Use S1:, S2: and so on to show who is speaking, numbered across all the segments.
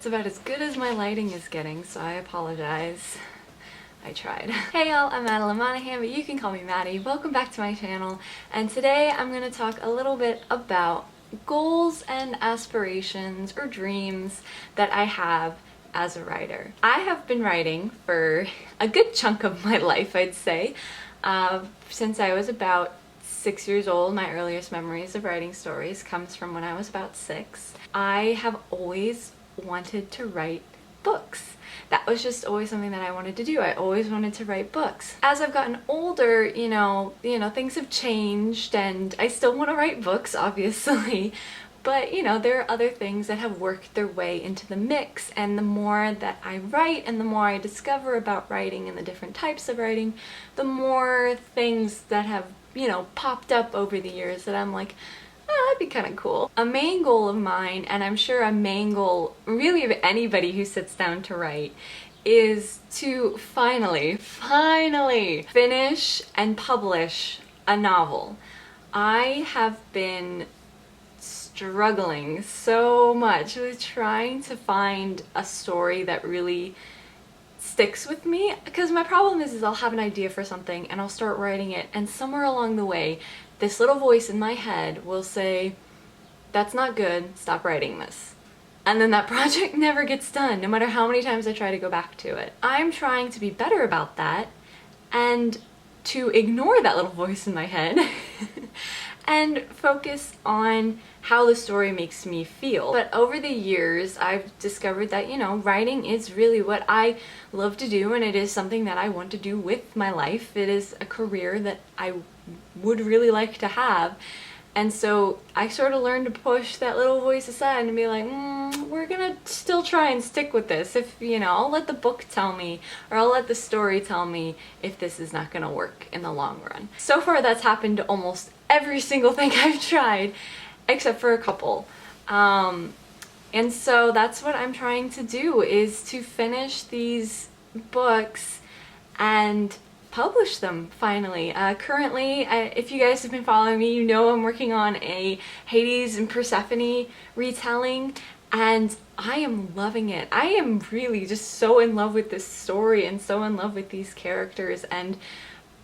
S1: It's about as good as my lighting is getting, so I apologize. I tried. Hey y'all, I'm Madeline Monahan, but you can call me Maddie. Welcome back to my channel, and today I'm going to talk a little bit about goals and aspirations or dreams that I have as a writer. I have been writing for a good chunk of my life, I'd say, since I was about 6 years old. My earliest memories of writing stories comes from when I was about 6. I have always wanted to write books. That was just always something that I wanted to do. I always wanted to write books. As I've gotten older, you know, things have changed and I still want to write books, obviously. But, you know, there are other things that have worked their way into the mix, and the more that I write and the more I discover about writing and the different types of writing, the more things that have, you know, popped up over the years that I'm like, oh, that'd be kind of cool. A main goal of mine, and I'm sure a main goal really of anybody who sits down to write, is to finally finish and publish a novel. I have been struggling so much with trying to find a story that really sticks with me, because my problem is I'll have an idea for something and I'll start writing it, and somewhere along the way this little voice in my head will say, that's not good, stop writing this. And then that project never gets done, no matter how many times I try to go back to it. I'm trying to be better about that and to ignore that little voice in my head and focus on how the story makes me feel. But over the years, I've discovered that, you know, writing is really what I love to do, and it is something that I want to do with my life. It is a career that I would really like to have. And so I sort of learned to push that little voice aside and be like, we're gonna still try and stick with this. If, you know, I'll let the book tell me, or I'll let the story tell me if this is not gonna work in the long run. So far that's happened to almost every single thing I've tried, except for a couple. And so that's what I'm trying to do, is to finish these books and publish them finally. Currently, if you guys have been following me, you know I'm working on a Hades and Persephone retelling, and I am loving it. I am really just so in love with this story and so in love with these characters and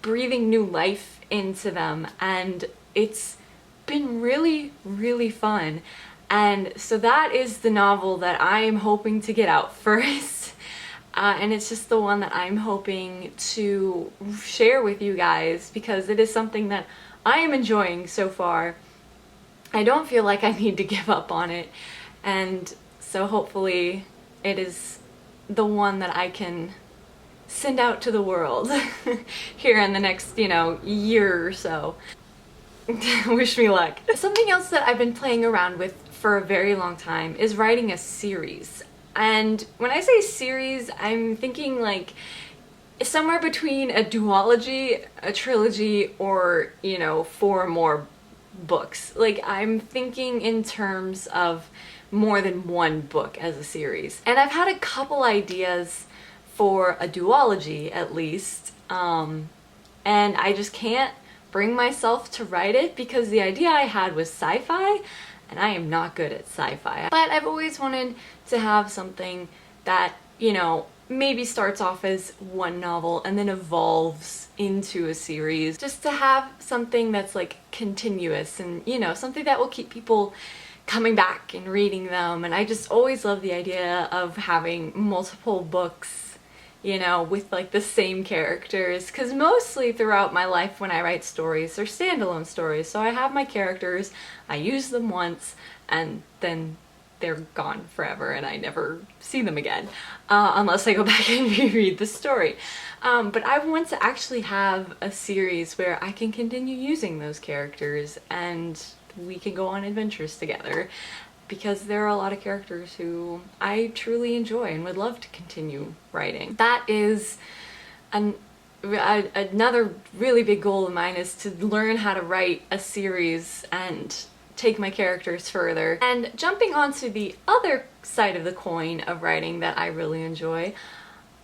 S1: breathing new life into them, and it's been really fun. And so that is the novel that I am hoping to get out first. And it's just the one that I'm hoping to share with you guys, because it is something that I am enjoying so far. I don't feel like I need to give up on it, and so hopefully it is the one that I can send out to the world here in the next, you know, year or so. Wish me luck. Something else that I've been playing around with for a very long time is writing a series. And when I say series, I'm thinking like somewhere between a duology, a trilogy, or, you know, 4 more books. Like, I'm thinking in terms of more than one book as a series. And I've had a couple ideas for a duology, at least, and I just can't bring myself to write it because the idea I had was sci-fi, and I am not good at sci-fi. But I've always wanted to have something that, you know, maybe starts off as one novel and then evolves into a series. Just to have something that's like continuous and, you know, something that will keep people coming back and reading them. And I just always love the idea of having multiple books, you know, with like the same characters, because mostly throughout my life when I write stories, they're standalone stories. So I have my characters, I use them once, and then they're gone forever and I never see them again, unless I go back and reread the story. But I want to actually have a series where I can continue using those characters and we can go on adventures together, because there are a lot of characters who I truly enjoy and would love to continue writing. That is another really big goal of mine, is to learn how to write a series and take my characters further. And jumping onto the other side of the coin of writing that I really enjoy,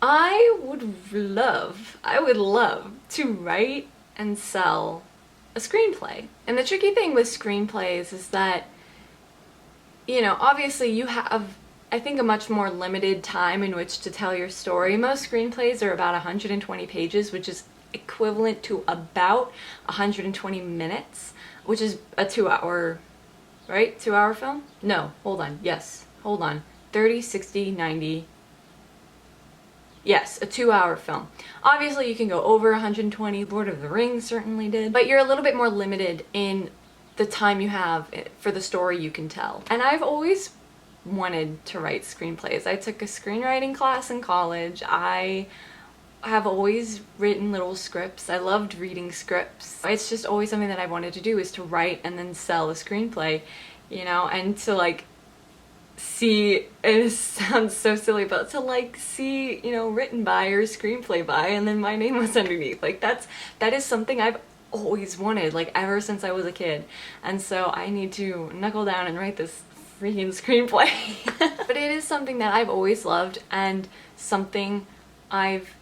S1: I would love to write and sell a screenplay. And the tricky thing with screenplays is that, you know, obviously you have I think, a much more limited time in which to tell your story. Most screenplays are about 120 pages, which is equivalent to about 120 minutes, which is a 2-hour, right? 2-hour film? No, hold on. Yes, hold on. 30, 60, 90. Yes, a 2-hour film. Obviously, you can go over 120. Lord of the Rings certainly did. But you're a little bit more limited in the time you have for the story you can tell. And I've always wanted to write screenplays. I took a screenwriting class in college. I have always written little scripts. I loved reading scripts. It's just always something that I wanted to do, is to write and then sell a screenplay, you know, and to like see, it sounds so silly, but to like see, you know, written by or screenplay by, and then my name was underneath. Like that is something I've always wanted, like ever since I was a kid. And so I need to knuckle down and write this freaking screenplay. But it is something that I've always loved and something I've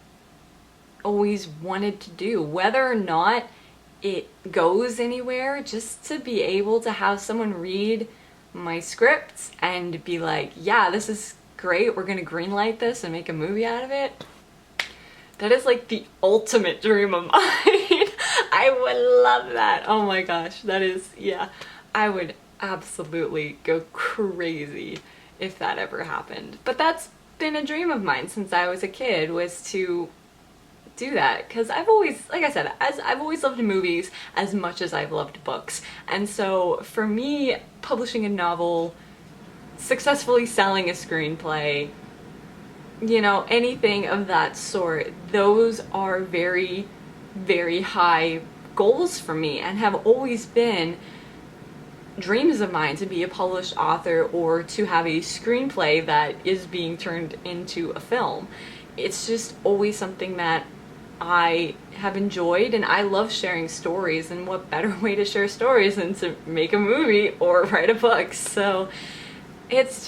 S1: always wanted to do, whether or not it goes anywhere. Just to be able to have someone read my scripts and be like, yeah, this is great, we're gonna greenlight this and make a movie out of it. That is like the ultimate dream of mine. I would love that. Oh my gosh, that is, yeah, I would absolutely go crazy if that ever happened. But that's been a dream of mine since I was a kid, was to do that, because I've always, like I said, I've always loved movies as much as I've loved books. And so for me, publishing a novel, successfully selling a screenplay, you know, anything of that sort, those are very, very high goals for me, and have always been dreams of mine, to be a published author or to have a screenplay that is being turned into a film. It's just always something that I have enjoyed, and I love sharing stories, and what better way to share stories than to make a movie or write a book. So it's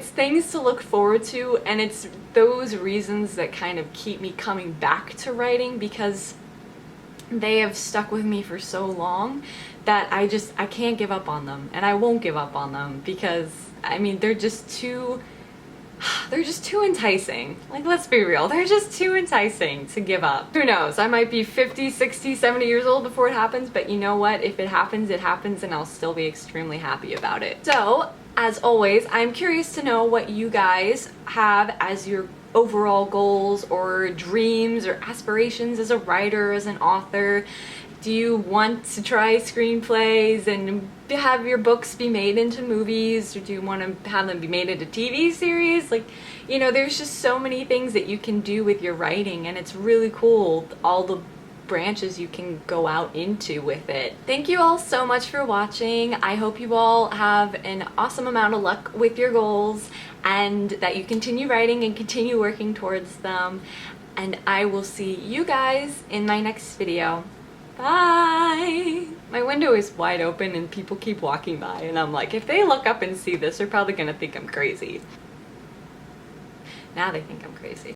S1: things to look forward to, and it's those reasons that kind of keep me coming back to writing, because they have stuck with me for so long that I can't give up on them, and I won't give up on them, because I mean, they're just too enticing. Like, let's be real, they're just too enticing to give up. Who knows, I might be 50, 60, 70 years old before it happens, but you know what, if it happens, it happens, and I'll still be extremely happy about it. So, as always, I'm curious to know what you guys have as your overall goals or dreams or aspirations as a writer, as an author. Do you want to try screenplays and have your books be made into movies, or do you want to have them be made into TV series? Like, you know, there's just so many things that you can do with your writing, and it's really cool, all the branches you can go out into with it. Thank you all so much for watching. I hope you all have an awesome amount of luck with your goals, and that you continue writing and continue working towards them. And I will see you guys in my next video. Bye! My window is wide open and people keep walking by, and I'm like, if they look up and see this, they're probably gonna think I'm crazy. Now they think I'm crazy.